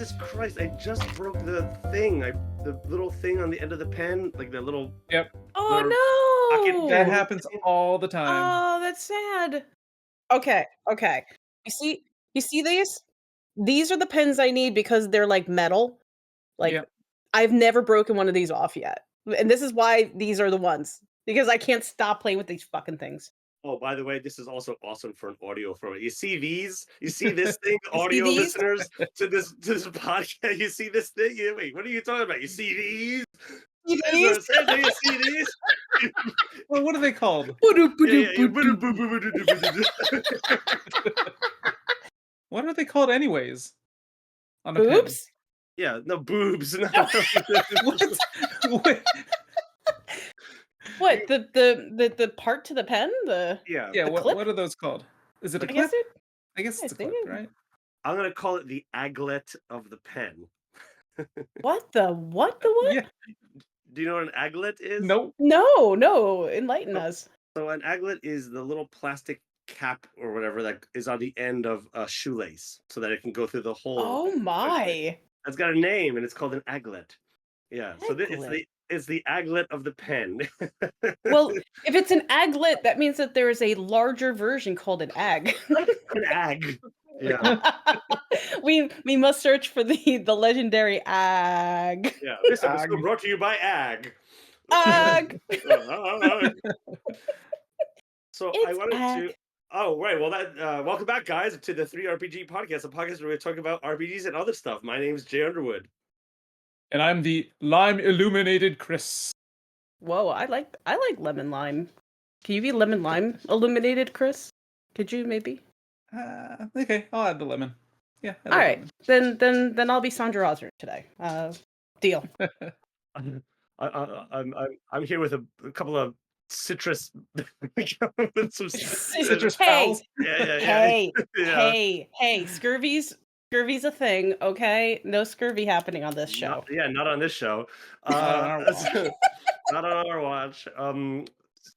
Jesus Christ! I just broke the thing. The little thing on the end of the pen, like the little. Yep. Oh That no! happens all the time. Oh, that's sad. Okay. You see these? These are the pens I need because they're like metal. Like Yep. I've never broken one of these off yet. And this is why these are the ones. Because I can't stop playing with these fucking things. Oh, by the way, this is also awesome for an audio format. You see these? You see this thing, You see audio these? listeners to this podcast. You see this thing? Wait, what are you talking about? You see these? See Sandra, these? Sandra, you see these? Well, what are they called? Yeah. What are they called anyways? On a pen. Boobs? Yeah, no boobs. No. What? What? The part to the pen? The Yeah, Yeah, The what clip? are those called? Is it a I guess clip? it I guess I it's a think clip, it right? I'm gonna call it the aglet of the pen. What the what? Yeah. Do you know what an aglet is? Nope. No, enlighten Oh. us. So an aglet is the little plastic cap or whatever that is on the end of a shoelace, so that it can go through the hole. Oh my. That's got a name, and it's called an aglet. Yeah, so Aglet. it's the aglet of the pen. Well, if it's an aglet, that means that there is a larger version called an ag. An ag. Yeah, we must search for the legendary ag. yeah. This episode Ag. brought to you by ag. Ag. Ag. So I It's wanted ag. to. Oh right, well that welcome back, guys, to the 3RPG podcast, a podcast where we talk about RPGs and other stuff. My name's Jay Underwood. And I'm the lime illuminated Chris. Whoa, I like lemon lime. Can you be lemon lime illuminated, Chris? Could you maybe? Okay, I'll add the lemon. Yeah. All right, then I'll be Sandra Rosner today. Deal. I'm here with a couple of citrus, with some Citrus Hey, pals. Yeah. hey, Yeah. hey, scurvy's a thing, okay? No scurvy happening on this show. Not on this show. Not on our watch. Not on our watch.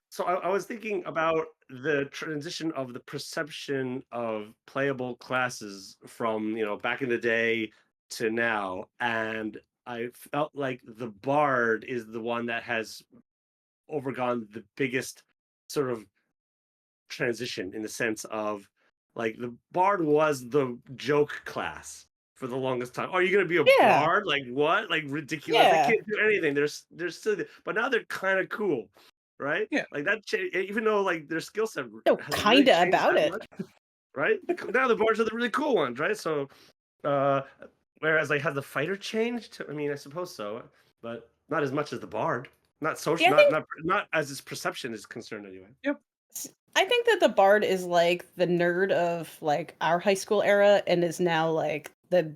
So I was thinking about the transition of the perception of playable classes from back in the day to now, and I felt like the bard is the one that has overgone the biggest sort of transition, in the sense of, like, the bard was the joke class for the longest time. Are you gonna be a Yeah. bard? Like what? Like ridiculous. Yeah. They can't do anything. They're silly, but now they're kind of cool, right? Yeah. Like that. Even though like their skill set No, hasn't kinda changed about that it. much, right? Now the bards are the really cool ones, right? So, whereas like has the fighter changed? I mean, I suppose so, but not as much as the bard. Not social. Yeah, I Not as its perception is concerned anyway. I think that the bard is like the nerd of like our high school era and is now like the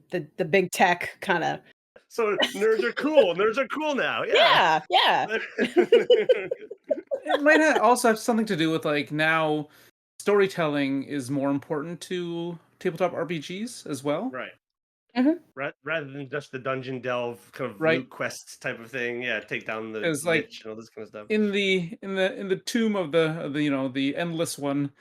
big tech kind of. So nerds are cool. Nerds are cool now. Yeah. Yeah. It might also have something to do with like now storytelling is more important to tabletop RPGs as well. Right. Mhm. Rather than just the dungeon delve kind of Right. loot quests type of thing. Yeah, take down the It's like lich and all this kind of stuff. In the tomb of the the endless one,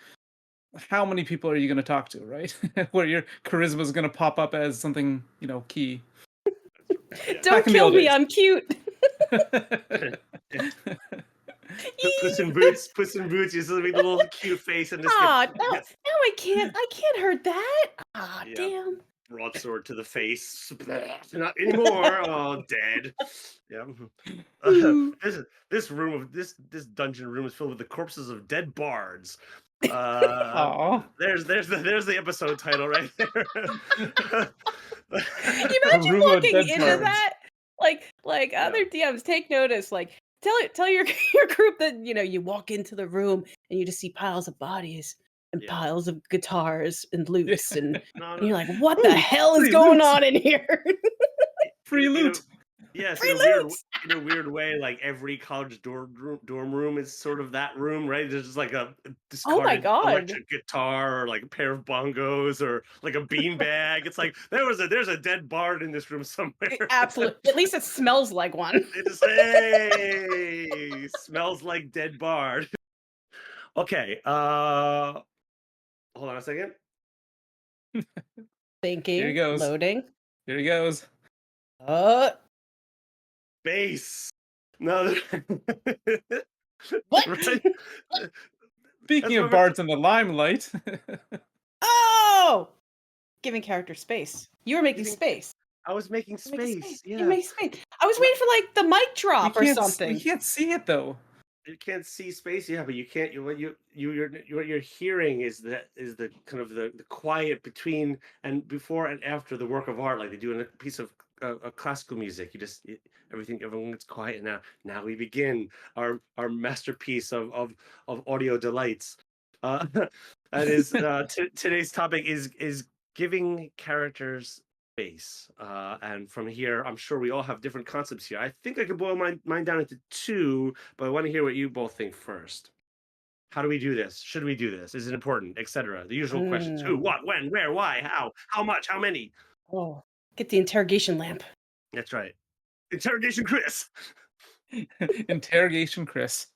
how many people are you going to talk to, right? Where your charisma is going to pop up as something key. Don't Back in the kill old me, days. I'm cute. Puss in Boots. Puss in Boots. You still make the little cute face and just Aw, get no, I can't hurt that. Ah, Yeah. damn. broadsword to the face. Not anymore. Oh, dead. Yeah. Ooh. This room of this dungeon room is filled with the corpses of dead bards. Aw. There's the episode title right there. You imagine room of walking dead into bards. that? Like other DMs, take notice. Like tell your group that you walk into the room and you just see piles of bodies and Yeah. piles of guitars and loots and No, you're like, what the Ooh, hell is free going loot. on in here? Free loot. Yes, Free in a loot! weird way, like every college dorm room is sort of that room, right? There's just like a Oh my discarded God. electric guitar, or like a pair of bongos, or like a beanbag. It's like there's a dead bard in this room somewhere. Absolutely. At least it smells like one. It just, hey, smells like dead bard. Okay, hold on a second. Thinking, Here he goes. loading. Here he goes. Uh, Base. No. what? Right? Speaking That's of what we're bards in the limelight, Oh! Giving character space. You were making giving. space. I was making You're making space. space. You're Yeah. making space. I was What? waiting for like the mic drop or we something. can't see it though. You can't see space, yeah, but you can't. What you're hearing is the kind of the quiet between and before and after the work of art, like they do in a piece of classical music. Everyone gets quiet now. Now we begin our masterpiece of audio delights. Uh, that is today's topic is giving characters space. And from here, I'm sure we all have different concepts here. I think I could boil mine down into two, but I want to hear what you both think first. How do we do this? Should we do this? Is it important? Etc. The usual questions: who, Mm. what, when, where, why, how much, how many. Oh, get the interrogation lamp. That's right. Interrogation, Chris. Interrogation, Chris.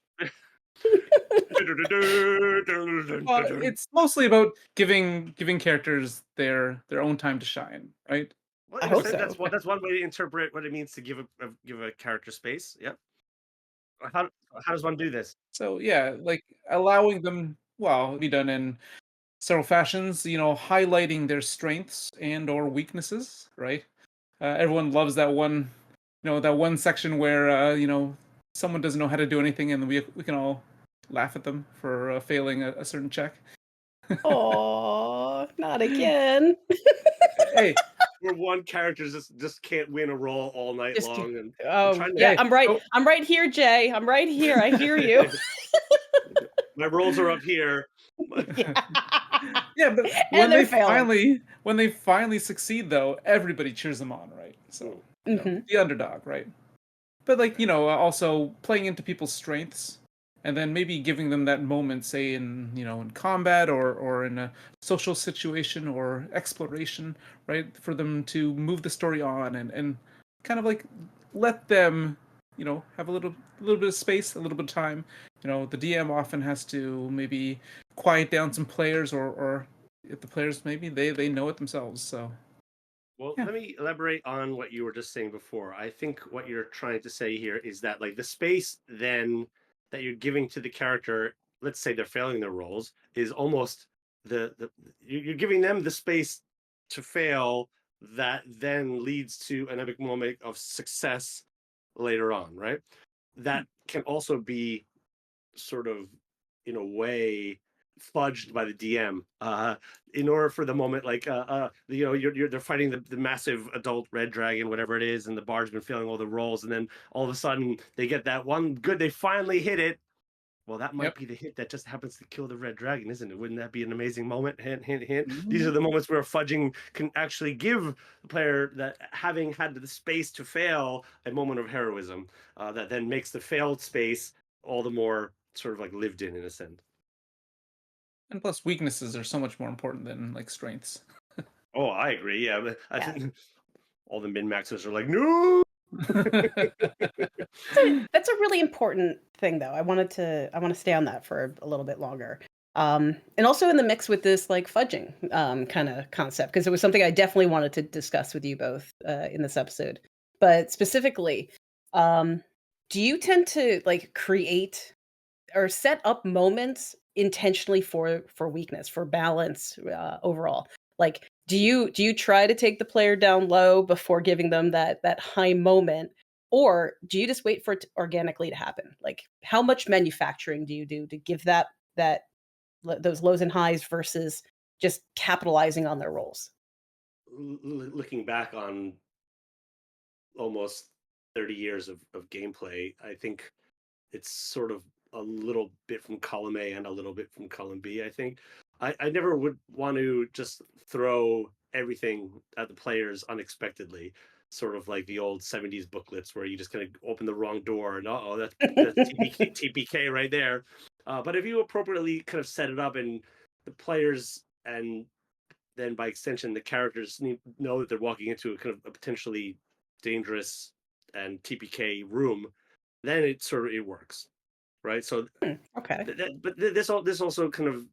It's mostly about giving characters their own time to shine, right? Well, I in a hope sense, so. that's one way to interpret what it means to give a character space. Yep. How how does one do this? So yeah, like allowing them, well, be done in several fashions. Highlighting their strengths and or weaknesses, right? Everyone loves that one, that one section where someone doesn't know how to do anything, and we can all laugh at them for failing a certain check. Oh, not again. Hey, Where one character just can't win a role all night Just long, and I'm oh trying to. yeah, hey, I'm right. oh, I'm right here, Jay. I'm right here. I hear you. My rolls are up here. Yeah. yeah, but And they're failing. when they finally succeed, though, everybody cheers them on, right? So Hmm. the underdog, right? But like also playing into people's strengths, and then maybe giving them that moment, say in combat or in a social situation or exploration, right? For them to move the story on and kind of like let them have a little bit of space, a little bit of time. The DM often has to maybe quiet down some players, or if the players maybe they know it themselves. So Well, yeah. let me elaborate on what you were just saying before. I think what you're trying to say here is that like the space then that you're giving to the character, let's say they're failing their roles, is almost the you're giving them the space to fail that then leads to an epic moment of success later on, right? That can also be sort of in a way fudged by the DM in order for the moment like they're fighting the massive adult red dragon, whatever it is, and the bard's been failing all the rolls, and then all of a sudden they get that one good, they finally hit it. Well, that might Yep. be the hit that just happens to kill the red dragon, isn't it? Wouldn't that be an amazing moment? Hint, hint, hint. These are Mhm. the moments where fudging can actually give the player that having had the space to fail a moment of heroism that then makes the failed space all the more sort of like lived in a sense. And plus, weaknesses are so much more important than like strengths. Oh, I agree. Yeah, but I Yeah. think all the min maxers are like, no. That's a really important thing though. I want to stay on that for a little bit longer. And also in the mix with this like fudging kind of concept, because it was something I definitely wanted to discuss with you both in this episode. But specifically, um, do you tend to like create or set up moments intentionally for weakness, for balance overall? Like, do you try to take the player down low before giving them that high moment, or do you just wait for it organically to happen? Like, how much manufacturing do you do to give that those lows and highs versus just capitalizing on their roles? Looking back on almost 30 years of gameplay, I think it's sort of a little bit from column A and a little bit from column B. I think I never would want to just throw everything at the players unexpectedly, sort of like the old 70s booklets where you just kind of open the wrong door and oh, that's TPK right there. But if you appropriately kind of set it up and the players and then by extension the characters know that they're walking into a kind of a potentially dangerous and TPK room, then it works, right? So Okay. but this also kind of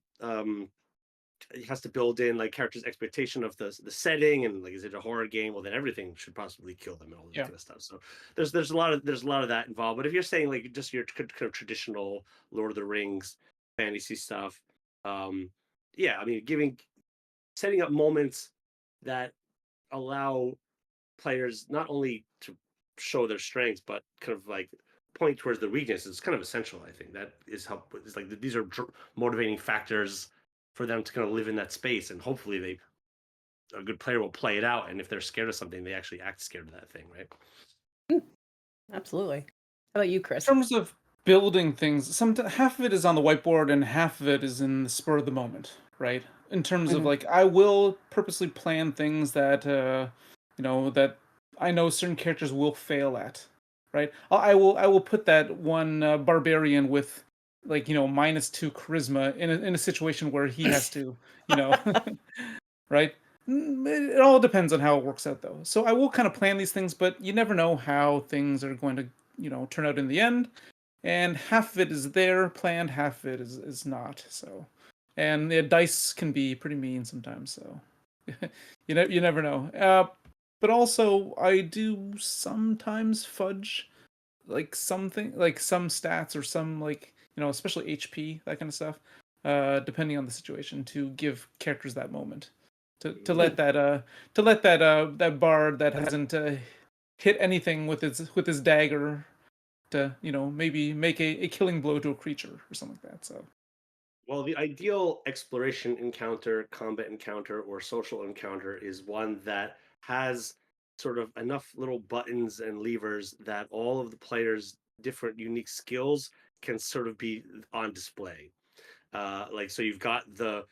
it has to build in like characters' expectation of the setting, and like, is it a horror game? Well, then everything should possibly kill them and all that kind of stuff. So there's a lot of that involved. But if you're saying like just your kind of traditional Lord of the Rings fantasy stuff, yeah, I mean, setting up moments that allow players not only to show their strengths but kind of like point towards their weaknesses is kind of essential. I think that is help. It's like these are motivating factors for them to kind of live in that space, and hopefully a good player will play it out. And if they're scared of something, they actually act scared of that thing, right? Absolutely. How about you, Chris? In terms of building things, half of it is on the whiteboard and half of it is in the spur of the moment, right? In terms of like, I will purposely plan things that that I know certain characters will fail at, right? I will put that one barbarian with like -2 charisma in a situation where he has to, you know, right? It all depends on how it works out, though. So I will kind of plan these things, but you never know how things are going to, turn out in the end. And half of it is there planned, half of it is not. So, and the dice can be pretty mean sometimes. So, you never know. But also, I do sometimes fudge like something, like some stats or some like especially HP, that kind of stuff. Depending on the situation, to give characters that moment to let that bard that hasn't hit anything with his dagger to maybe make a killing blow to a creature or something like that. So Well, the ideal exploration encounter, combat encounter, or social encounter is one that has sort of enough little buttons and levers that all of the players' different unique skills can sort of be on display. Like, so you've got the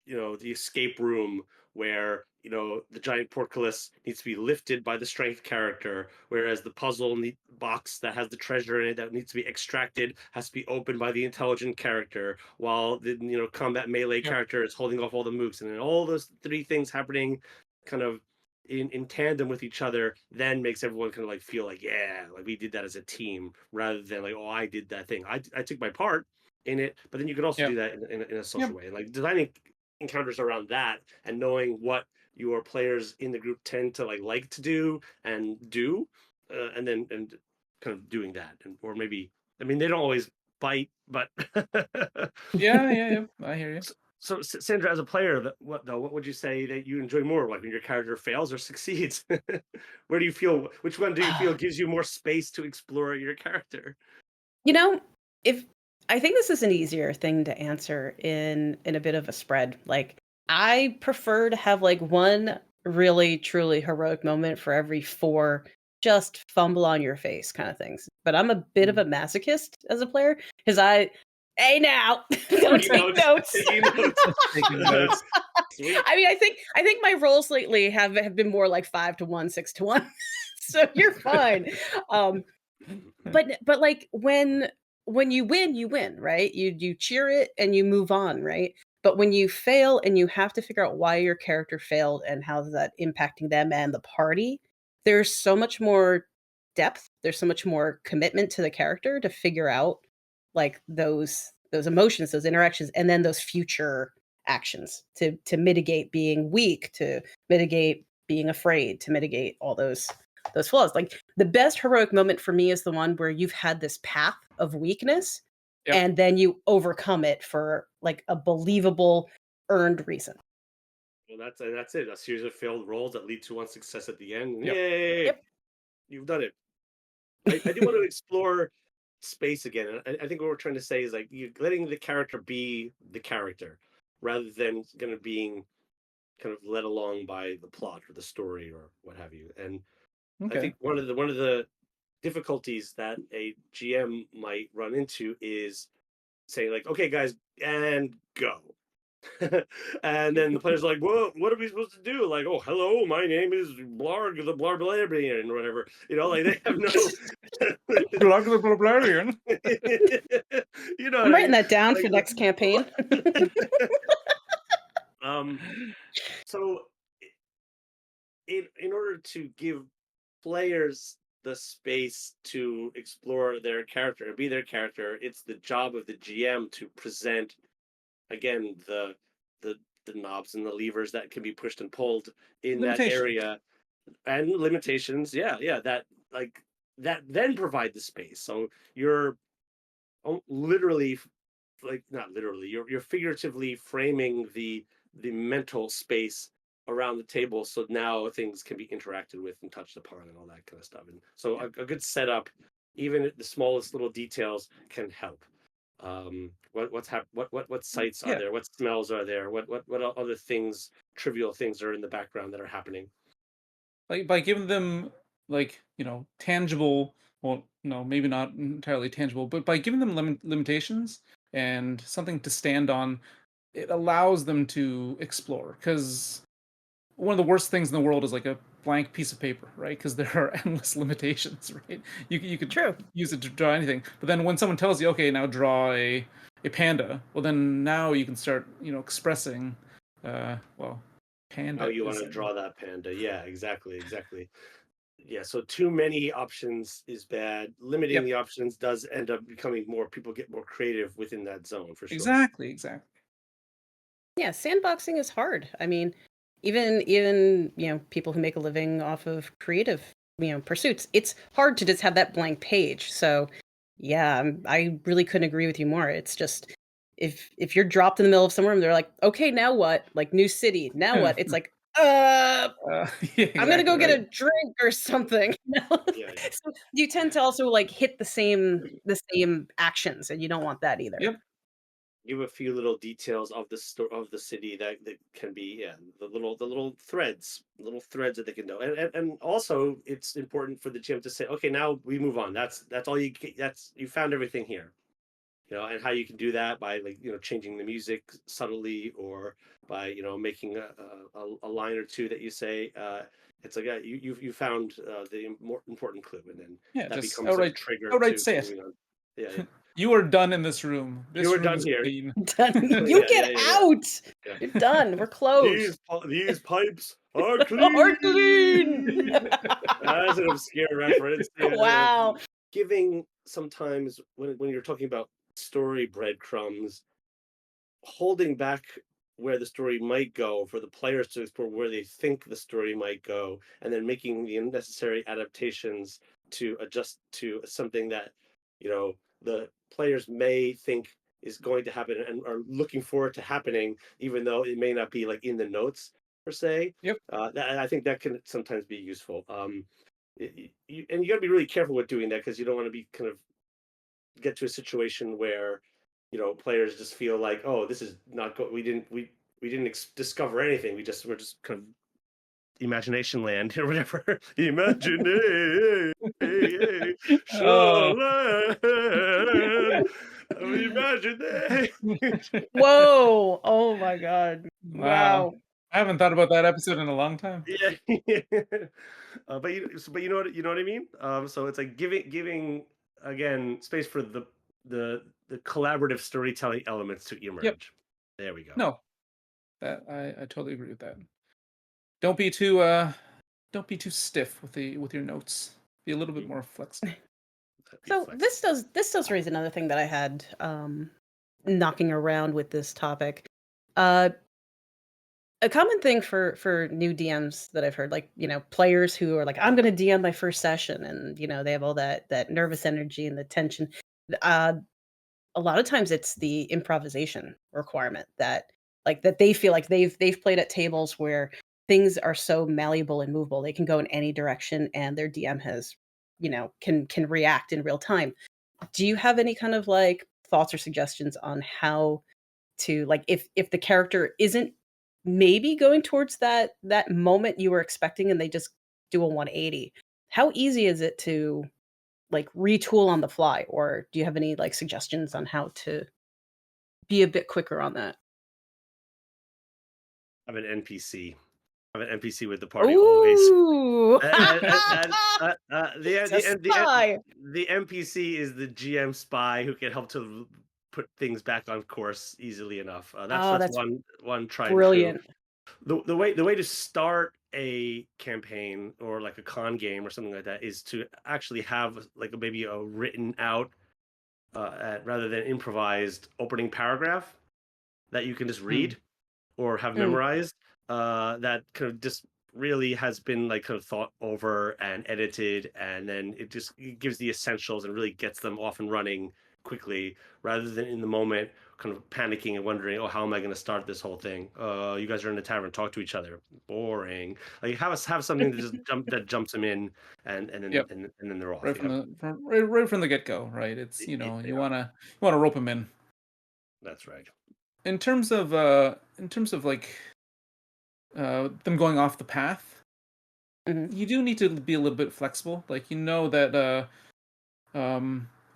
the escape room where the giant portcullis needs to be lifted by the strength character, whereas the box that has the treasure in it that needs to be extracted has to be opened by the intelligent character, while the combat melee Yep. character is holding off all the mooks. And then all those three things happening kind of in tandem with each other then makes everyone kind of like feel like, yeah, like we did that as a team, rather than like, oh, I did that thing, I took my part in it. But then you could also yeah, do that in a social yep, way, like designing encounters around that, and knowing what your players in the group tend to like to do and do, and then and kind of doing that. And or maybe, I mean, they don't always bite, but yeah. I hear you. so Sandra, as a player, what would you say that you enjoy more, like when your character fails or succeeds? Where do you feel, which one do you feel gives you more space to explore your character? You know, if I think this is an easier thing to answer in a bit of a spread. Like I prefer to have like one really truly heroic moment for every four just fumble on your face kind of things. But I'm a bit of a masochist as a player because hey now, don't Taking take notes. notes. Taking notes. Taking notes. Sweet. I mean, I think my rolls lately have been more like 5-1, 6-1. So you're fine. But like when you win, right? You cheer it and you move on, right? But when you fail and you have to figure out why your character failed and how is that impacting them and the party, there's so much more depth. There's so much more commitment to the character to figure out like those emotions, those interactions, and then those future actions to mitigate being weak, to mitigate being afraid, to mitigate all those flaws. Like the best heroic moment for me is the one where you've had this path of weakness Yep. and then you overcome it for like a believable earned reason. Well, that's it. A series of failed rolls that lead to one success at the end. Yep. Yay! Yep. You've done it. I do want to explore space again. And I think what we're trying to say is like you letting the character be the character, rather than kind of being kind of led along by the plot or the story or what have you. And I Okay. think one of the difficulties that a GM might run into is saying like, okay, guys, and go. And then the player's like, well, what are we supposed to do? Like, oh, hello, my name is Blarg the Blarbarian or whatever. Like they have no Plug the Barbarian. you know I'm what I writing mean? that down for Like, next campaign. um so in order to give players the space to explore their character and be their character, it's the job of the GM to present again the the knobs and the levers that can be pushed and pulled in that Limitation. area, and limitations. Yeah, that like that then provide the space. So you're literally, like not literally, you're figuratively framing the mental space around the table, so now things can be interacted with and touched upon and all that kind of stuff. And so Yeah. a good setup, even at the smallest little details, can help. What sights are Yeah. there, what smells are there, what other things, trivial things, are in the background that are happening. Like by giving them like tangible, well, no, maybe not entirely tangible, but by giving them limitations and something to stand on, it allows them to explore. Because one of the worst things in the world is like a blank piece of paper, right? Because there are endless limitations, right? You could True. use it to draw anything, but then when someone tells you, okay, now draw a panda, well, then now you can start expressing, well, How panda you want is to draw that panda. Yeah, exactly. Yeah, so too many options is bad. Limiting yep, the options does end up becoming more, people get more creative within that zone for sure. exactly. Yeah, sandboxing is hard. I mean, even people who make a living off of creative pursuits, it's hard to just have that blank page. So yeah, I really couldn't agree with you more. It's just if you're dropped in the middle of somewhere and they're like, okay, now what? Like new city, now what? It's like, Yeah, I'm gonna exactly go get right. a drink or something. Yeah. So you tend to also like hit the same actions, and you don't want that either. Yep. Give a few little details of the of the city that can be, yeah, the little threads that they can know. And also it's important for the GM to say, okay, now we move on. That's all you that's, you found everything here. And how you can do that by, like, changing the music subtly, or by, making a line or two that you say, it's like, you found the more important clue, and then Yeah, that just becomes a outright trigger outright say to it. moving on. Yeah. You are done in this room. You This are room done is here. clean. Done. You Yeah, get yeah. out. Yeah. You're done. We're closed. These pipes are Are clean. clean. That's an obscure reference. Yeah. Wow. Giving sometimes, when you're talking about story breadcrumbs, holding back where the story might go for the players to explore where they think the story might go, and then making the necessary adaptations to adjust to something that the players may think is going to happen and are looking forward to happening, even though it may not be like in the notes per se. Yep. I think that can sometimes be useful. And you got to be really careful with doing that, because you don't want to be kind of get to a situation where players just feel like, oh, this is not good, we didn't discover anything, we're just kind of imagination land or whatever. Imagination Oh. land of imagination. Whoa. Oh my God. Wow. Wow. I haven't thought about that episode in a long time. Yeah. But you know what I mean. So it's like giving again space for the collaborative storytelling elements to Yep. emerge. There we go. No, that I totally agree with that. Don't be too stiff with your notes. Be a little bit more flexible. Be So flexible. this does raise another thing that I had knocking around with this topic. Uh, a common thing for new DMs that I've heard, like players who are like, I'm going to DM my first session, and they have all that nervous energy and the tension. Uh, a lot of times it's the improvisation requirement that they feel like they've played at tables where things are so malleable and movable, they can go in any direction, and their DM has can react in real time. Do you have any kind of like thoughts or suggestions on how to, like, if the character isn't maybe going towards that moment you were expecting and they just do a 180, how easy is it to like retool on the fly, or do you have any like suggestions on how to be a bit quicker on that? Have an NPC. Have an NPC with the party always. Ooh. And It's a spy. the NPC is the GM spy who can help to put things back on course easily enough. That's Oh, that's that's one tried and true. brilliant. The way to start a campaign or like a con game or something like that is to actually have like maybe a written out, rather than improvised opening paragraph, that you can just Hmm. read or have Mm. memorized, that kind of just really has been like kind of thought over and edited, and then it gives the essentials and really gets them off and running quickly, rather than in the moment kind of panicking and wondering, oh, how am I going to start this whole thing? You guys are in the tavern, talk to each other. Boring. Like have something that jumps them in, and then Yep. and then they're off. Right from Yep. right from the get go. Right. It's Yeah, you wanna rope them in. that's right. In terms of like them going off the path, Mhm. you do need to be a little bit flexible. Like that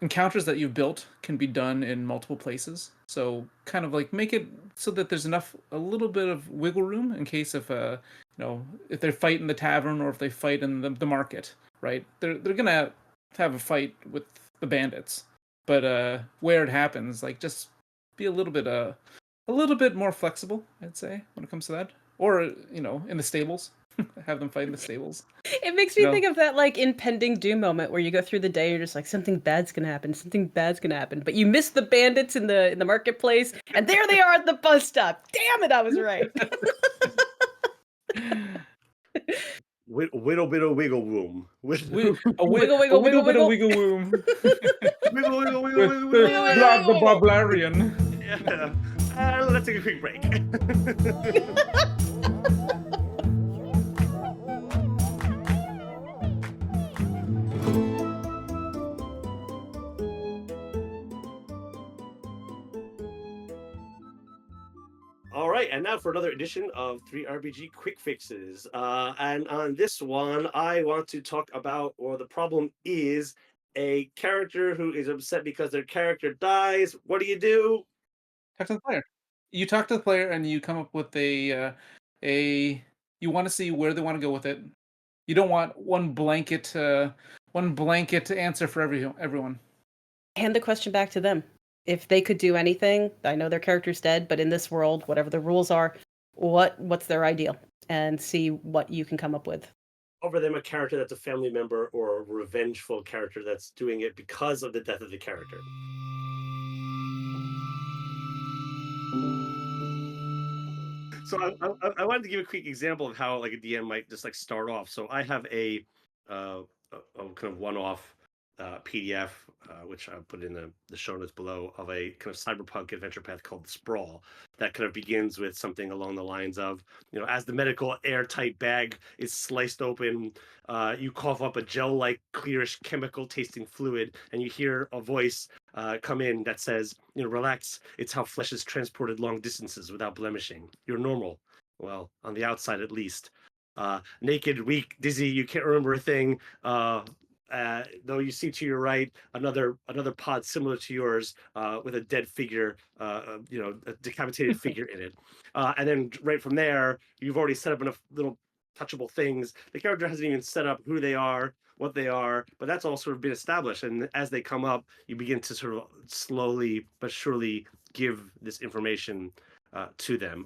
encounters that you've built can be done in multiple places. So kind of like make it so that there's a little bit of wiggle room in case if they fight in the tavern or if they fight in the market, right? They're gonna have a fight with the bandits, but where it happens, like just be a little bit more flexible, I'd say, when it comes to that. Or in the stables, have them fight in the stables. It makes You me know, think of that like impending doom moment where you go through the day, you're just like something bad's gonna happen, something bad's gonna happen, but you miss the bandits in the marketplace, and there they are at the bus stop. Damn it, I was right. Little bit of wiggle room. wi- Wiggle, a wiggle, wiggle wiggle, bit of wiggle. wiggle room. Wiggle, wiggle, wiggle, With wiggle, wiggle, Wiggle, wiggle, Vlad the wiggle, wiggle. Barbarian. Yeah. Let's take a quick break. All right, and now for another edition of 3RPG Quick Fixes. And on this one, I want to talk about, or the problem is, a character who is upset because their character dies. What do you do? Talk to the player. You talk to the player and you come up with a you want to see where they want to go with it. You don't want one blanket answer for everyone. Hand the question back to them. If they could do anything, I know their character's dead, but in this world, whatever the rules are, what's their ideal? And see what you can come up with. Over them a character that's a family member or a revengeful character that's doing it because of the death of the character. So I wanted to give a quick example of how like a DM might just like start off. So I have a kind of one-off PDF, which I put in the show notes below, of a kind of cyberpunk adventure path called the Sprawl, that kind of begins with something along the lines of, as the medical airtight bag is sliced open, you cough up a gel-like, clearish, chemical-tasting fluid, and you hear a voice come in that says, relax. It's how flesh is transported long distances without blemishing. You're normal. Well, on the outside at least. Naked, weak, dizzy, you can't remember a thing. Though you see to your right another pod similar to yours, with a dead figure, a decapitated figure in it. And then right from there, you've already set up enough little touchable things. The character hasn't even set up who they are, what they are, but that's all sort of been established. And as they come up, you begin to sort of slowly but surely give this information to them.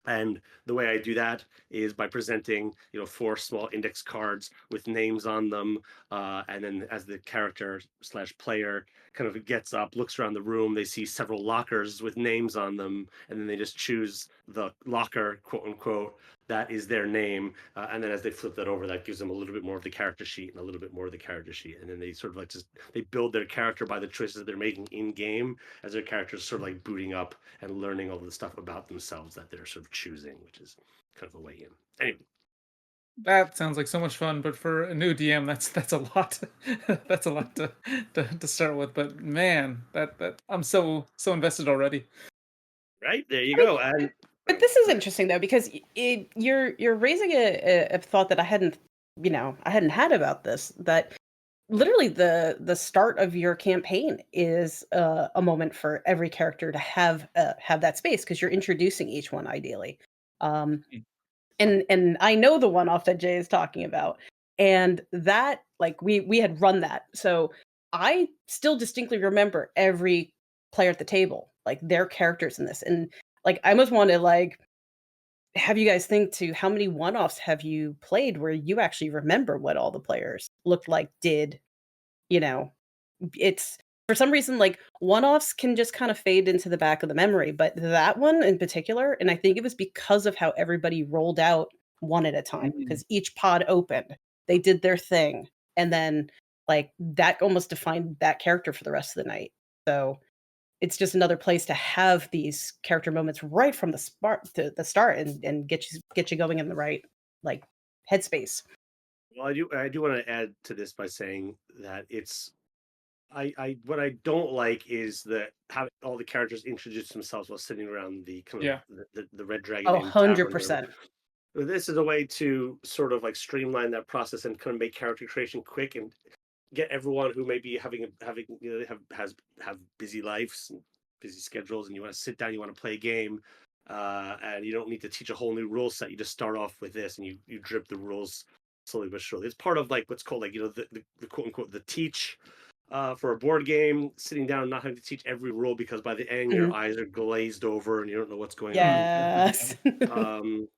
And the way I do that is by presenting, 4 small index cards with names on them, and then as the character slash player kind of gets up, looks around the room, they see several lockers with names on them, and then they just choose the locker, quote unquote, that is their name, and then as they flip that over, that gives them a little bit more of the character sheet and a little bit more of the character sheet, and then they sort of like they build their character by the choices that they're making in game, as their characters sort of like booting up and learning all the stuff about themselves that they're sort of choosing, which is kind of a way in. Anyway, That sounds like so much fun, but for a new DM, that's a lot. That's a lot to start with. But man, that I'm so invested already. right there you I mean, go. And but this is interesting though because you're raising a thought that I hadn't had about this. That literally the start of your campaign is a moment for every character to have that space because you're introducing each one ideally. Um, and I know the one off that Jay is talking about, and that like we had run that, so I still distinctly remember every player at the table, like their characters in this, and like I almost want to like have you guys think to how many one-offs have you played where you actually remember what all the players looked like, did, you know, it's for some reason, like one-offs can just kind of fade into the back of the memory, but that one in particular, and I think it was because of how everybody rolled out one at a time, because each pod opened, they did their thing, and then like that almost defined that character for the rest of the night. So it's just another place to have these character moments right from the start and get you going in the right like headspace. Well, I do want to add to this by saying that it's I what I don't like is that how all the characters introduce themselves while sitting around the kind of Yeah. the Red Dragon Oh, Inn tavern. 100%. This is a way to sort of like streamline that process and kind of make character creation quick and get everyone who may be having have busy lives and busy schedules, and you want to sit down, you want to play a game, and you don't need to teach a whole new rule set. You just start off with this, and you drip the rules slowly but surely. It's part of like what's called like the quote unquote the teach. For a board game, sitting down and not having to teach every rule because by the end your Mhm. eyes are glazed over and you don't know what's going on. Yes. Um,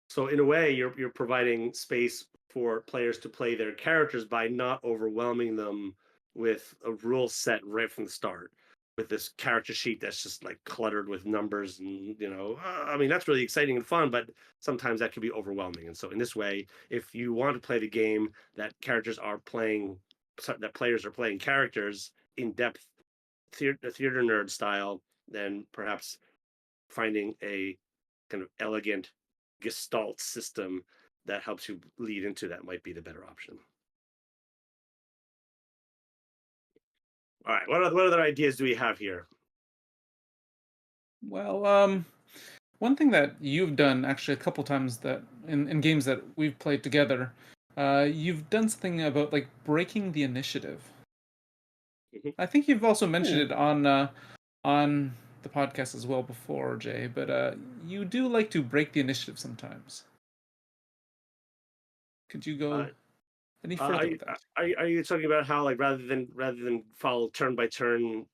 so in a way, you're providing space for players to play their characters by not overwhelming them with a rule set right from the start. With this character sheet that's just like cluttered with numbers, and I mean that's really exciting and fun, but sometimes that can be overwhelming. And so in this way, if you want to play the game that players are playing characters in depth, theater nerd style, then perhaps finding a kind of elegant gestalt system that helps you lead into that might be the better option. All right, what other ideas do we have here? Well, one thing that you've done actually a couple times that in games that we've played together, you've done something about like breaking the initiative. Mhm. I think you've also mentioned Hmm. it on the podcast as well before, Jay. But you do like to break the initiative sometimes. Could you Uh, go any are, further with that? are you talking about how like rather than follow turn by turn,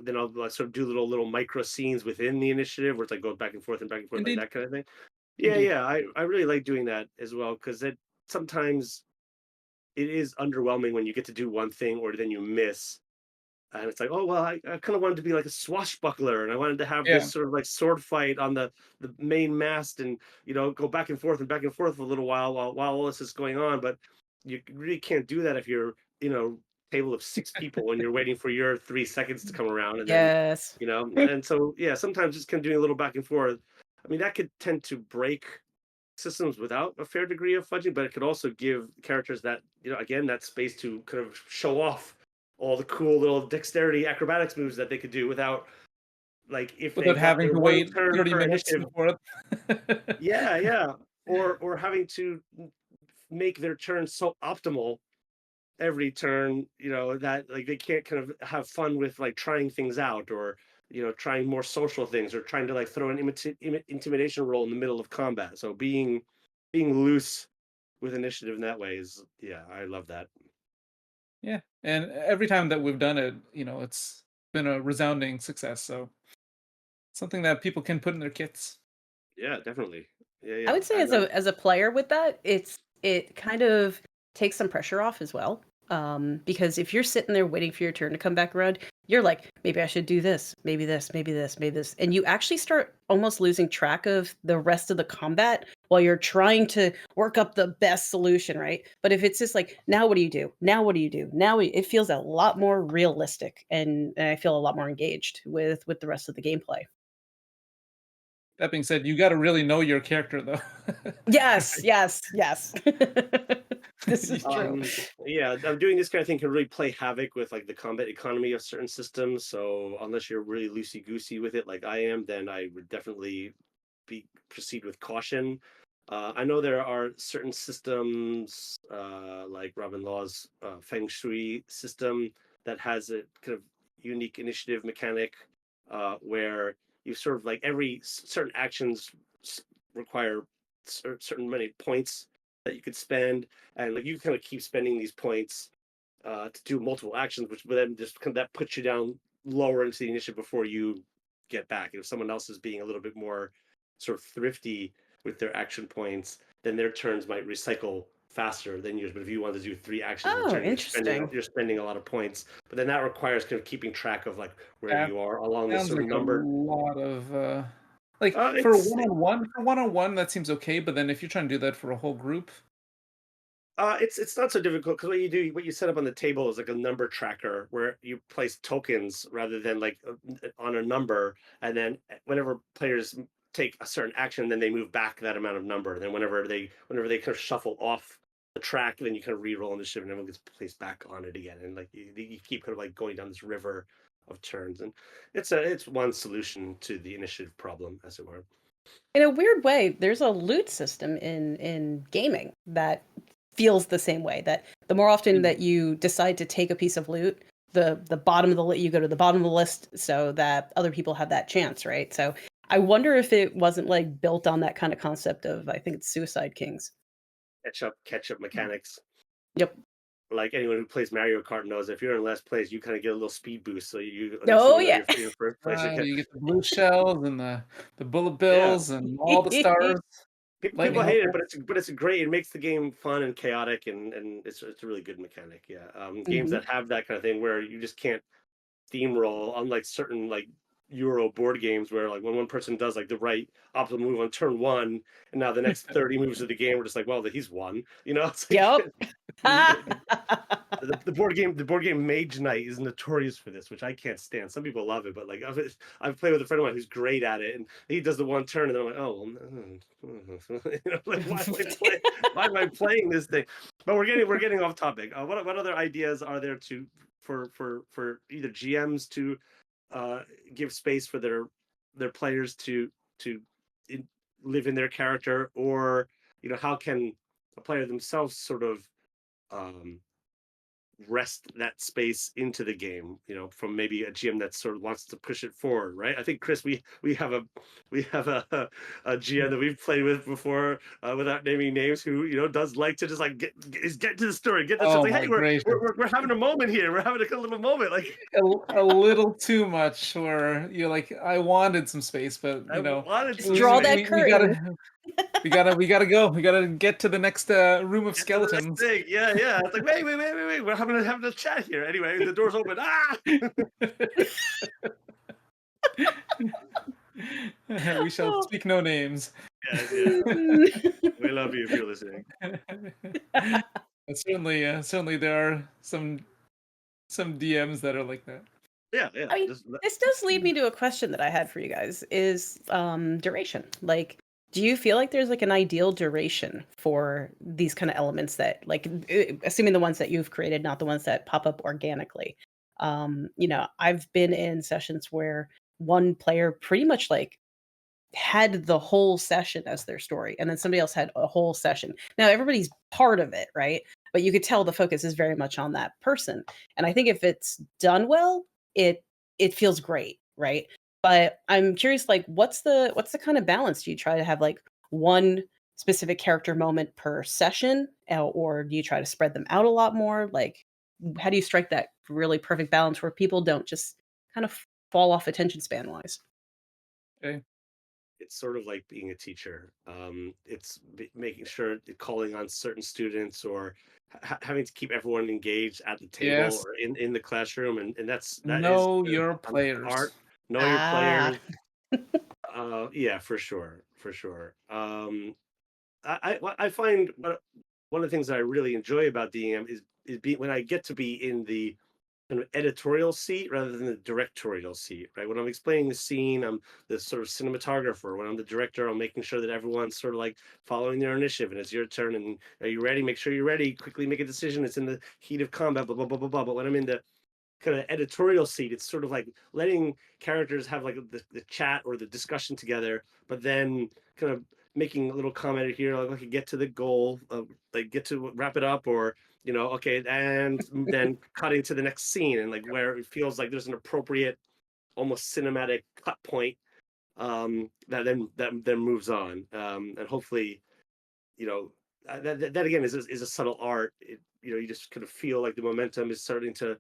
then I'll sort of do little micro scenes within the initiative where it's like go back and forth like Indeed, that kind of thing? Yeah, indeed. yeah, I really like doing that as well because it sometimes it is underwhelming when you get to do one thing or then you miss. And it's like, oh well, I kind of wanted to be like a swashbuckler, and I wanted to have Yeah, this sort of like sword fight on the main mast, and go back and forth for a little while all this is going on. But you really can't do that if you're table of six people and you're waiting for your 3 seconds to come around, and then Yes. and so yeah, sometimes just kind of doing a little back and forth. I mean, that could tend to break systems without a fair degree of fudging, but it could also give characters that again that space to kind of show off all the cool little dexterity acrobatics moves that they could do without like if they without got having their to one wait turn 30 per minutes initiative. before it. Yeah, yeah. Or having to make their turn so optimal every turn, that like they can't kind of have fun with like trying things out or trying more social things or trying to like throw an intimidation roll in the middle of combat. So being loose with initiative in that way is, yeah, I love that. Yeah, and every time that we've done it, it's been a resounding success. So something that people can put in their kits. Yeah, definitely. Yeah, I yeah. would say as a player with that, it kind of takes some pressure off as well. Because if you're sitting there waiting for your turn to come back around, you're like, maybe I should do this, maybe this, maybe this, maybe this. And you actually start almost losing track of the rest of the combat while you're trying to work up the best solution, right? But if it's just like, now what do you do? Now what do you do? It feels a lot more realistic and I feel a lot more engaged with the rest of the gameplay. That being said, you got to really know your character, though. Yes, yes, yes. This is true. Um, yeah, doing this kind of thing can really play havoc with like the combat economy of certain systems. So unless you're really loosey goosey with it, like I am, then I would definitely proceed with caution. I know there are certain systems, like Robin Law's Feng Shui system, that has a kind of unique initiative mechanic, where you sort of like every certain actions require certain many points that you could spend, and like you kind of keep spending these points to do multiple actions, which then just that puts you down lower into the initiative before you get back. If someone else is being a little bit more sort of thrifty with their action points, then their turns might recycle faster than yours. But if you want to do 3 actions in a Oh, turn, interesting. you're spending a lot of points. But then that requires kind of keeping track of like where Yeah, you are along this sounds sort of like a numbered. lot of like for It's one-on-one that seems okay, but then if you're trying to do that for a whole group, it's not so difficult because what you set up on the table is like a number tracker where you place tokens rather than like on a number, and then whenever players take a certain action, then they move back that amount of number. And then whenever they kind of shuffle off the track, then you kind of re-roll initiative, and everyone gets placed back on it again, and like you keep kind of like going down this river of turns, and it's one solution to the initiative problem, as it were. In a weird way, there's a loot system in gaming that feels the same way. That the more often that you decide to take a piece of loot, the bottom of the you go to the bottom of the list so that other people have that chance, right? So I wonder if it wasn't like built on that kind of concept of, I think it's Suicide Kings. Catch up mechanics. Yep. Like anyone who plays Mario Kart knows, if you're in last place, you kind of get a little speed boost. So you Oh assuming yeah. you're first place. you get the blue shells and the bullet bills and all the stars. People hate it, but it's great. It makes the game fun and chaotic, and it's a really good mechanic. Yeah, games that have that kind of thing where you just can't steamroll, unlike certain like Euro board games where like when one person does like the right optimal move on turn 1, and now the next 30 moves of the game we're just like, well, he's won. It's like, Yep. the board game Mage Knight is notorious for this, which I can't stand. Some people love it, but like I've played with a friend of mine who's great at it, and he does the one turn, and then I'm like, oh, like why am I playing this thing? But we're getting off topic. What other ideas are there for either GMs to give space for their players to live in their character, or how can a player themselves sort of um, rest that space into the game, from maybe a GM that sort of wants to push it forward, right? I think, Chris, we have a GM that we've played with before, without naming names, who does like to just like get to the story, get to like, hey, we're having a moment here, we're having a little moment, like a little too much, where you're like, I wanted some space, but draw that curtain. We gotta go. We gotta get to the next room of skeletons. Yeah. It's like, wait. We're having a chat here. Anyway, the door's open. We shall speak no names. Yeah. We love you if you're listening. Certainly there are some DMs that are like that. Yeah. I mean, this does lead me to a question that I had for you guys is duration. Like, do you feel like there's like an ideal duration for these kind of elements that, like, assuming the ones that you've created, not the ones that pop up organically? I've been in sessions where one player pretty much like had the whole session as their story, and then somebody else had a whole session. Now everybody's part of it, right? But you could tell the focus is very much on that person. And I think if it's done well, it feels great, right? But I'm curious, like, what's the kind of balance? Do you try to have like one specific character moment per session, or do you try to spread them out a lot more? Like, how do you strike that really perfect balance where people don't just kind of fall off attention span wise? Okay. It's sort of like being a teacher. It's making sure calling on certain students, or having to keep everyone engaged at the table, or in the classroom, and that know is your players. Art. Know your players. Yeah, for sure. I find one of the things that I really enjoy about DM is when I get to be in the kind of editorial seat rather than the directorial seat, right? When I'm explaining the scene, I'm the sort of cinematographer. When I'm the director, I'm making sure that everyone's sort of like following their initiative, and it's your turn, and are you ready? Make sure you're ready. Quickly make a decision. It's in the heat of combat, blah, blah, blah, blah, blah. But when I'm in the kind of editorial seat, it's sort of like letting characters have like the chat or the discussion together, but then kind of making a little comment here, like, okay, get to the goal, like get to wrap it up, or okay, and then cutting to the next scene, and like where it feels like there's an appropriate, almost cinematic cut point, that then moves on, and hopefully, that again is a subtle art. You just kind of feel like the momentum is starting to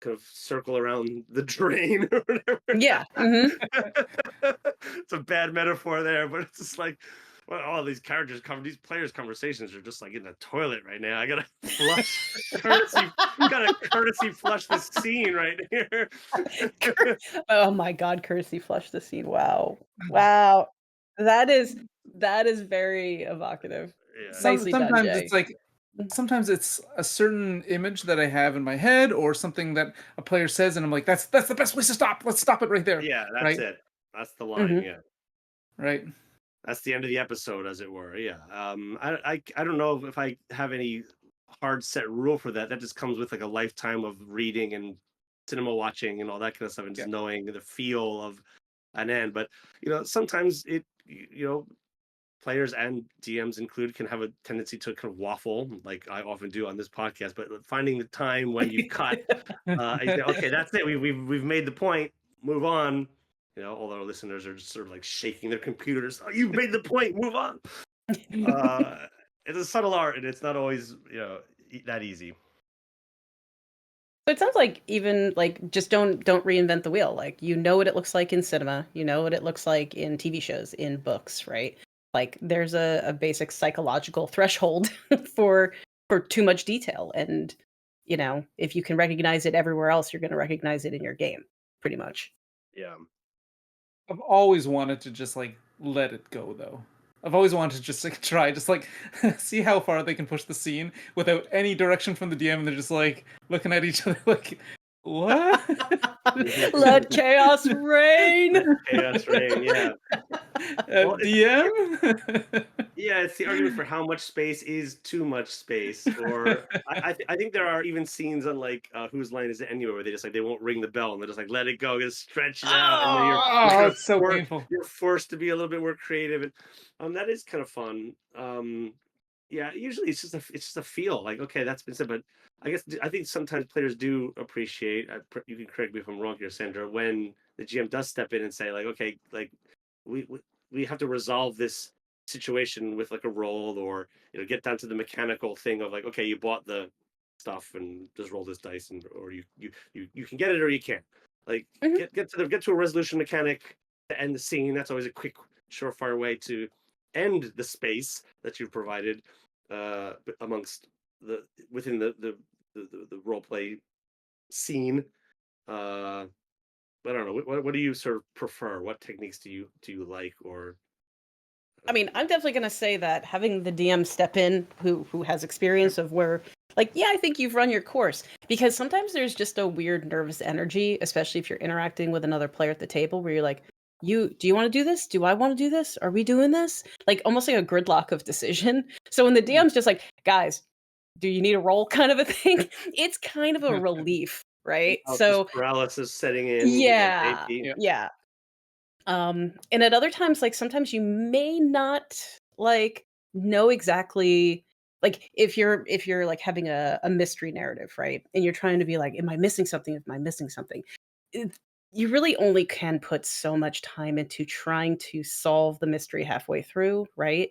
kind of circle around the drain or whatever. Yeah. It's a bad metaphor there, but it's just like, well, all these these players' conversations are just like in the toilet right now. I gotta flush courtesy flush this scene right here. Oh my God, courtesy flush the scene. Wow. Wow. That is very evocative. Yeah, Nicely done, Sometimes it's Jay. like sometimes it's a certain image that I have in my head or something that a player says, and I'm like, that's the best place to stop. Let's stop it right there. yeah, that's Right? it. That's the line. Mhm. Yeah. Right. That's the end of the episode, as it were. Yeah. I don't know if I have any hard set rule for that. That just comes with like a lifetime of reading and cinema watching and all that kind of stuff, and Yeah. just knowing the feel of an end. But sometimes players and DMs included can have a tendency to kind of waffle, like I often do on this podcast. But finding the time when you cut, and you say, okay, that's it. We've made the point. Move on. All our listeners are just sort of like shaking their computers. Oh, you've made the point. Move on. It's a subtle art, and it's not always that easy. So it sounds like even like just don't reinvent the wheel. Like you know what it looks like in cinema, you know what it looks like in TV shows, in books, right? Like there's a basic psychological threshold for too much detail. And if you can recognize it everywhere else, you're gonna recognize it in your game, pretty much. Yeah. I've always wanted to just like let it go though. I've always wanted to just like try, just like see how far they can push the scene without any direction from the DM, and they're just like looking at each other like, what? Let chaos reign. Chaos reign. Yeah. Well, DM? yeah, it's the argument for how much space is too much space. Or I think there are even scenes on like Whose Line Is It Anyway, where they just like they won't ring the bell and they're just like let it go, just stretch it out, and then you're Oh, kind it's so painful. you're forced to be a little bit more creative, and that is kind of fun. Yeah, usually it's just a feel like, okay, that's been said, but I think sometimes players do appreciate. You can correct me if I'm wrong here, Sandra, when the GM does step in and say like, okay, like we we, we have to resolve this situation with like a roll, or get down to the mechanical thing of like, okay, you bought the stuff and just roll this dice, and or you can get it or you can't. Like Mhm. get to a resolution mechanic to end the scene. That's always a quick, surefire way to end the space that you've provided amongst the within the role play scene. Uh, I don't know. What do you sort of prefer? What techniques do you like, or I mean, I'm definitely going to say that having the DM step in who has Yep. experience of where like, yeah, I think you've run your course, because sometimes there's just a weird nervous energy, especially if you're interacting with another player at the table where you're like, do you want to do this? Do I want to do this? Are we doing this? Like almost like a gridlock of decision. So when the DM's just like, guys, do you need a roll kind of a thing? It's kind of a relief, right? just So paralysis setting in, like yeah, AP? Yeah. yeah. And at other times, like sometimes you may not like know exactly like if you're like having a mystery narrative, right? And you're trying to be like, am I missing something? Am I missing something? It, you really only can put so much time into trying to solve the mystery halfway through, right?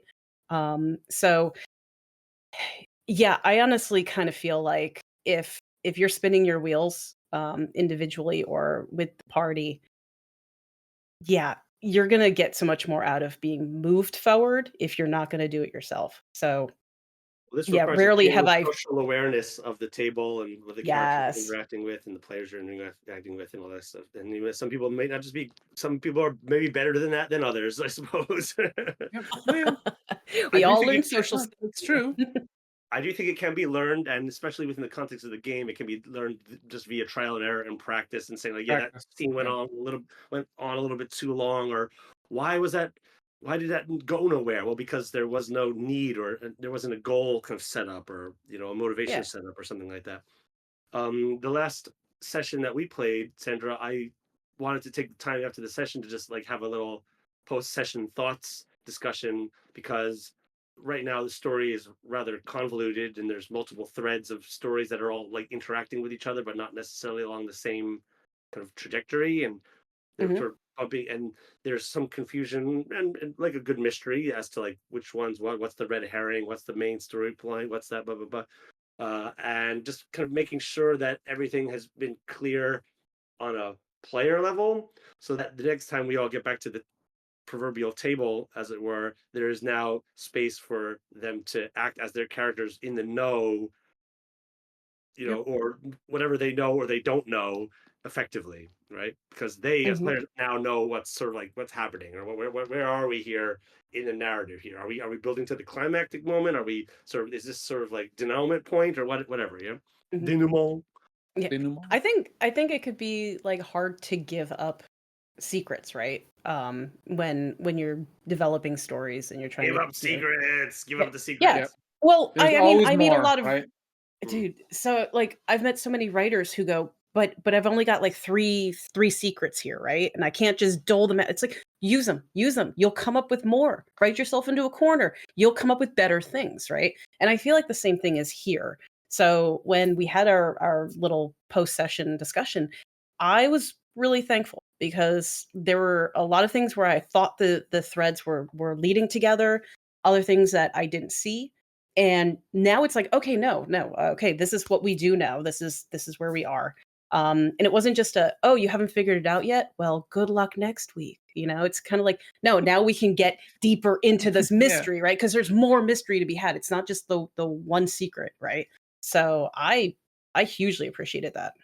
So yeah, I honestly kind of feel like if you're spinning your wheels individually or with the party, yeah, you're gonna get so much more out of being moved forward if you're not gonna do it yourself. So, Well, this yeah, requires a rarely game have of I. social awareness of the table and what the characters are Yes. interacting with and the players are interacting with and all that stuff. And some people may not just be. Some people are maybe better than that than others, I suppose. Yep. Oh, yeah. I We do all think learn it social can. skills. It's true. I do think it can be learned, and especially within the context of the game, it can be learned just via trial and error and practice, and saying like, yeah, that Practice. scene Yeah. went on a little bit too long, or why was that? Why did that go nowhere? Well, because there was no need, or there wasn't a goal kind of set up, or a motivation Yeah. set up, or something like that. The last session that we played, Sandra, I wanted to take the time after the session to just like have a little post-session thoughts discussion, because right now the story is rather convoluted and there's multiple threads of stories that are all like interacting with each other but not necessarily along the same kind of trajectory, and they're Mhm. sort of bumping, and there's some confusion and like a good mystery as to like which one's what's the red herring, what's the main story point, what's that, blah blah blah. And just kind of making sure that everything has been clear on a player level, so that the next time we all get back to the proverbial table, as it were, there is now space for them to act as their characters in the know, Yep. or whatever they know or they don't know effectively, right? Because they, as Mhm. players, now know what's sort of like what's happening, or where are we here in the narrative here? Are we building to the climactic moment? Are we sort of, is this sort of like denouement point or whatever? Yeah, Mhm. denouement. Yeah. Denouement. I think it could be like hard to give up secrets, right? When you're developing stories and you're trying Give to, up secrets. Give yeah, up the yeah. Yep. secrets. Well, There's I mean, always I meet a more, lot of right? Mm. dude. So like, I've met so many writers who go, but I've only got like three secrets here, right? And I can't just dole them out. It's like use them, use them. You'll come up with more. Write yourself into a corner. You'll come up with better things, right? And I feel like the same thing is here. So when we had our little post session discussion, I was really thankful because there were a lot of things where I thought the threads were leading together, other things that I didn't see. And now it's like, okay, no, okay, this is what we do now. This is where we are. And it wasn't just a, oh, you haven't figured it out yet. Well, good luck next week. It's kind of like, no, now we can get deeper into this Yeah. mystery, right? Because there's more mystery to be had. It's not just the one secret, right? So I hugely appreciated that.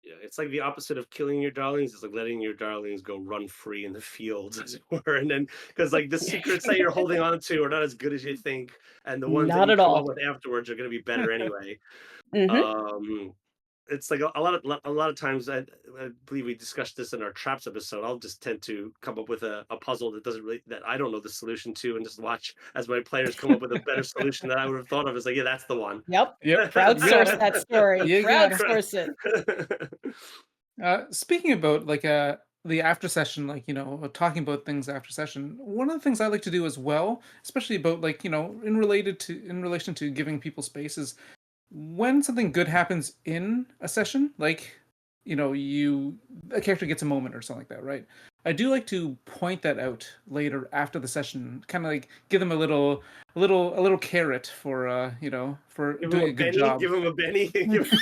Yeah, it's like the opposite of killing your darlings. It's like letting your darlings go run free in the fields, as it were. And then, because like the secrets that you're holding on to are not as good as you think, and the ones that Not you at come up all. with afterwards are going to be better anyway. Hmm. Um, it's like a lot of times, I believe we discussed this in our traps episode. I'll just tend to come up with a puzzle that I don't know the solution to, and just watch as my players come up with a better solution that I would have thought of. It's like, yeah, that's the one. Yep. Yep. You got Crowdsource it. that story. You got it. Crowdsource it. Speaking about like the after session, like talking about things after session. One of the things I like to do as well, especially about like in relation to giving people space, is when something good happens in a session, like you a character gets a moment or something like that, right? I do like to point that out later after the session, kind of like give them a little carrot for for Give him doing a a good Benny. job. Give him a Benny. There's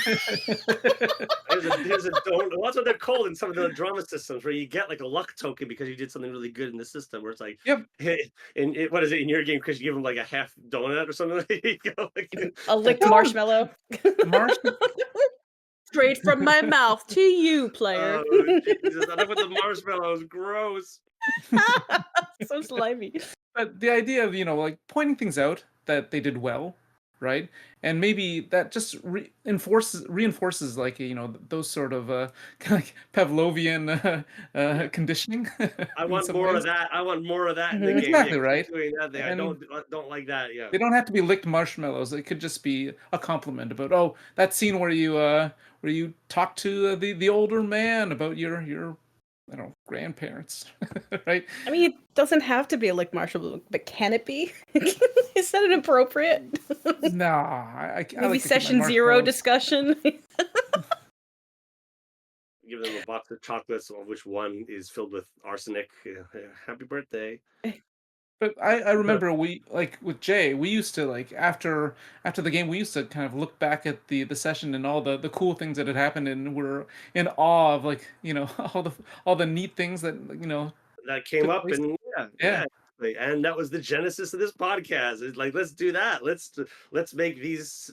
a don't. What's what they're called in some of the drama systems where you get like a luck token because you did something really good in the system. Where it's like, Yep. what is it in your game? Because you give them like a half donut or something. A licked No, marshmallow. Marsh. Straight from my mouth to you, player. Oh Jesus! Enough with the marshmallows. Gross. So slimy. But the idea of like pointing things out that they did well, right? And maybe that just reinforces like those sort of kind of like Pavlovian Yeah. conditioning I in want some more of ways. that. I want more of that in the Mhm. game. Yeah, Exactly keep right. doing that thing. And I don't like that. Yeah. they don't have to be licked marshmallows. It could just be a compliment about, oh, that scene where you talk to the older man about your I don't know, grandparents, right? I mean, it doesn't have to be a licked marshmallow, but can it be? Is that inappropriate? Nah, I Maybe like to keep my session zero marshmallows. discussion. Give them a box of chocolates, of which one is filled with arsenic. Yeah, yeah. Happy birthday. But I remember we like with Jay, we used to like after the game, we used to kind of look back at the session and all the cool things that had happened, and we're in awe of like all the neat things that That came took up, place. and yeah, Yeah, yeah. And that was the genesis of this podcast. It's like, let's do that. Let's make these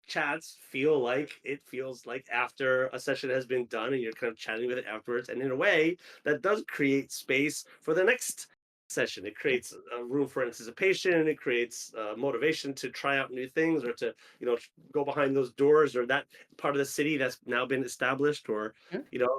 chats feel like it feels like after a session has been done and you're kind of chatting with it afterwards. And in a way, that does create space for the next session. It creates a room for anticipation. It creates motivation to try out new things, or to go behind those doors, or that part of the city that's now been established, or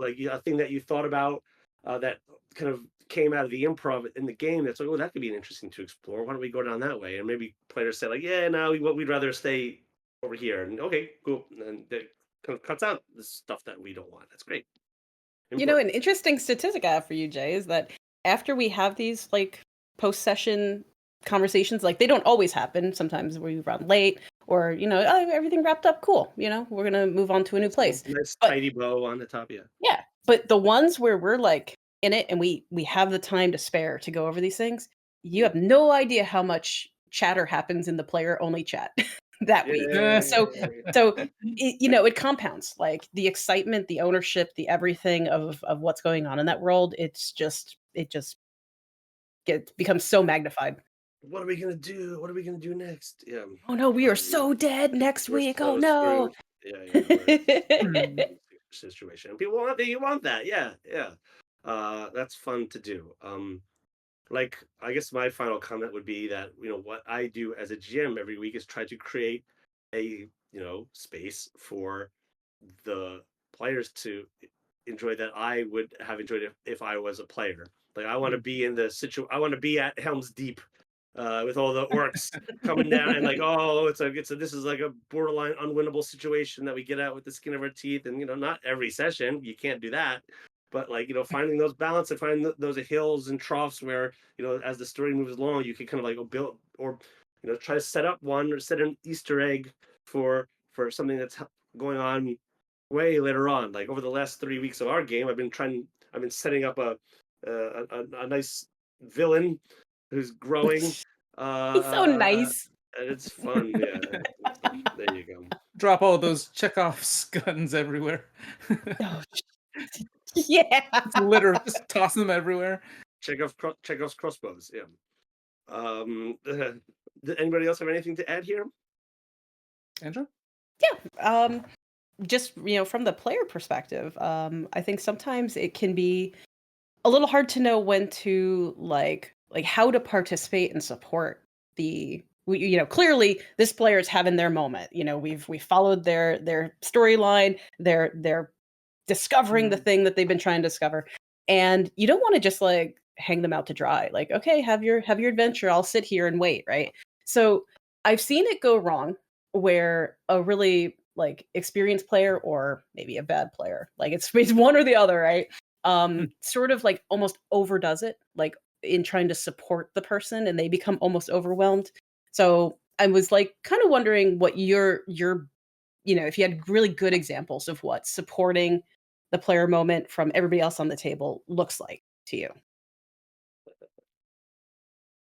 like a thing that you thought about that kind of came out of the improv in the game. That's like, oh, that could be interesting to explore. Why don't we go down that way? And maybe players say like, yeah, no, we'd rather stay over here. And okay, cool. And that kind of cuts out the stuff that we don't want. That's great. An Important. interesting statistic I have for you, Jay, is that after we have these like post-session conversations, like they don't always happen. Sometimes we run late, or oh, everything wrapped up, cool. We're gonna move on to a new place. Nice But tidy bow on the top. Yeah. yeah, but the ones where we're like in it and we have the time to spare to go over these things, you have no idea how much chatter happens in the player only chat that week. So Yay. it compounds, like the excitement, the ownership, the everything of what's going on in that world. It just becomes so magnified. What are we gonna do? What are we gonna do next? Yeah. Oh no, we are so dead next We're week. Oh so no. screwed. Yeah, we're Hmm. situation. And people want that. You want that. Yeah, yeah. That's fun to do. Like I guess my final comment would be that what I do as a GM every week is try to create a space for the players to enjoy that I would have enjoyed if I was a player. Like I want to be in the I want to be at Helm's Deep with all the orcs coming down and like, oh, this is like a borderline unwinnable situation that we get out with the skin of our teeth. And not every session you can't do that, but like finding those balance and finding those hills and troughs where as the story moves along you can kind of like build or try to set up one or set an Easter egg for something that's going on way later on. Like over the last 3 weeks of our game, I've been setting up a nice villain who's growing. He's so nice. And it's fun. Yeah, it's fun. There you go. Drop all those Chekhov's guns everywhere. Oh, yeah. Just toss them everywhere. Chekhov's crossbows. Yeah. Did anybody else have anything to add here? Andrew? Yeah. Just from the player perspective, I think sometimes it can be a little hard to know when to like how to participate and support clearly this player is having their moment. We've followed their storyline, they're discovering the thing that they've been trying to discover, and you don't want to just like hang them out to dry. Like, okay, have your adventure, I'll sit here and wait, right? So I've seen it go wrong where a really like experienced player or maybe a bad player, like it's one or the other, right? Sort of like almost overdoes it, like in trying to support the person, and they become almost overwhelmed. So I was like kind of wondering what your if you had really good examples of what supporting the player moment from everybody else on the table looks like to you.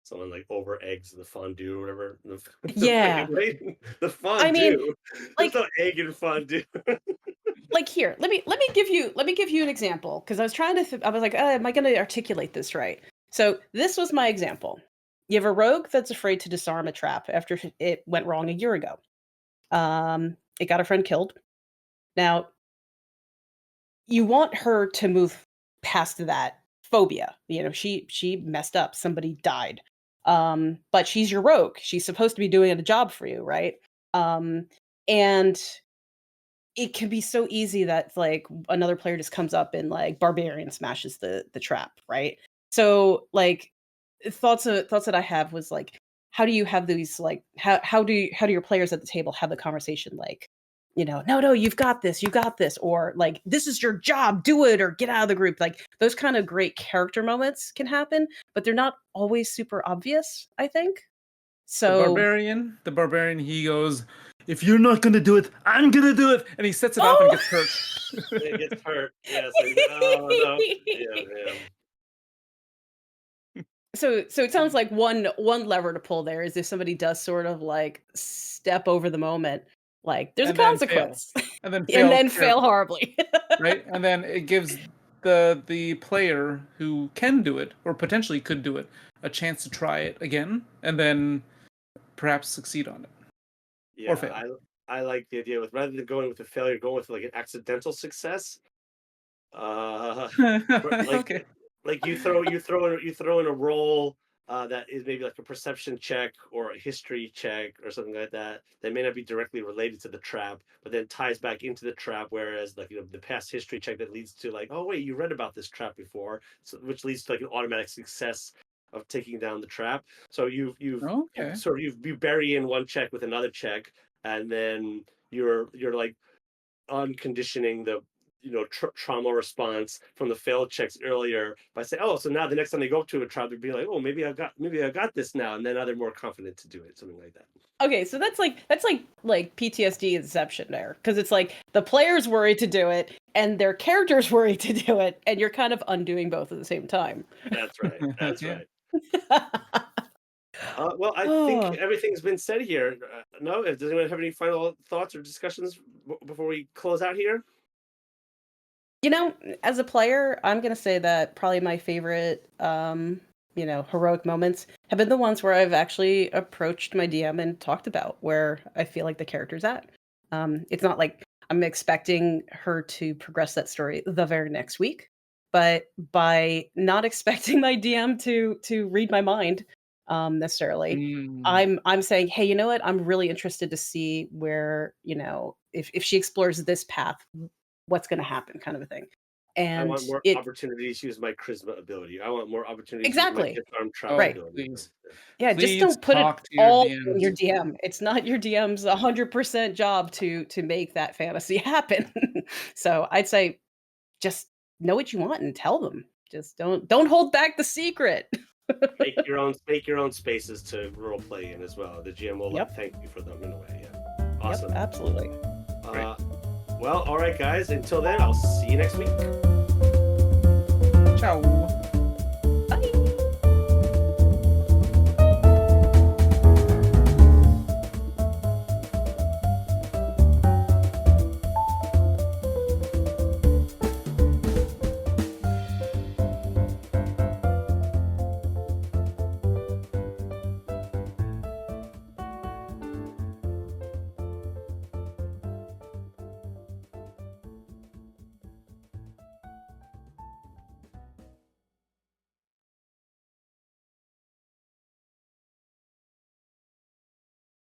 Someone like over eggs the fondue or whatever. Yeah. The fondue. I mean, there's like no egg in fondue. like here, let me give you an example, because I was trying to I was like, am I going to articulate this right? So this was my example. You have a rogue that's afraid to disarm a trap after it went wrong a year ago. It got a friend killed. Now, you want her to move past that phobia. She messed up. Somebody died. But she's your rogue. She's supposed to be doing a job for you, right? And it can be so easy that like another player just comes up and like barbarian smashes the trap, right? So like thoughts that I have was like, how do you have these like how do your players at the table have the conversation like, no, you've got this, or like this is your job, do it or get out of the group. Like those kind of great character moments can happen, but they're not always super obvious, I think. So The barbarian, he goes, if you're not gonna do it, I'm gonna do it, and he sets it off and gets hurt. It gets hurt. Yeah. So oh no. Yeah. So it sounds like one lever to pull there is if somebody does sort of like step over the moment, like there's a consequence, and then fail horribly, right? And then it gives the player who can do it or potentially could do it a chance to try it again, and then perhaps succeed on it. Yeah, or fail. I like the idea with rather than going with a failure, going with like an accidental success. Like Okay. like you throw in a roll that is maybe like a perception check or a history check or something like that may not be directly related to the trap, but then ties back into the trap. Whereas like the past history check that leads to like, oh wait, you read about this trap before, so, which leads to like an automatic success of taking down the trap. So you bury in one check with another check, and then you're like unconditioning the trauma response from the failed checks earlier by saying, oh, so now the next time they go up to a trap, they'd be like, oh, maybe I got this now, and then now they're more confident to do it, something like that. Okay, so that's like PTSD inception there, because it's like the player's worried to do it and their character's worried to do it, and you're kind of undoing both at the same time. That's right. That's right. Well, I think everything's been said here. No, does anyone have any final thoughts or discussions before we close out here? As a player, I'm gonna say that probably my favorite, heroic moments have been the ones where I've actually approached my DM and talked about where I feel like the character's at. It's not like I'm expecting her to progress that story the very next week, but by not expecting my DM to read my mind necessarily, Mm. I'm saying, hey, you know what? I'm really interested to see where, if she explores this path, what's going to happen, kind of a thing. I And want more it opportunities to use my charisma ability. I want more opportunities to use my exactly disarm traps Oh, right. ability. please. Yeah, just Please don't put it talk to your all on your DMs. DM. It's not your DM's 100% job to make that fantasy happen. So I'd say just know what you want and tell them. Just don't hold back the secret. Make your own spaces to role play in as well. The GM will Yep. thank you for them in a way. Yeah. Awesome. Yep, absolutely. Uh, well, all right, guys. Until then, I'll see you next week. Ciao.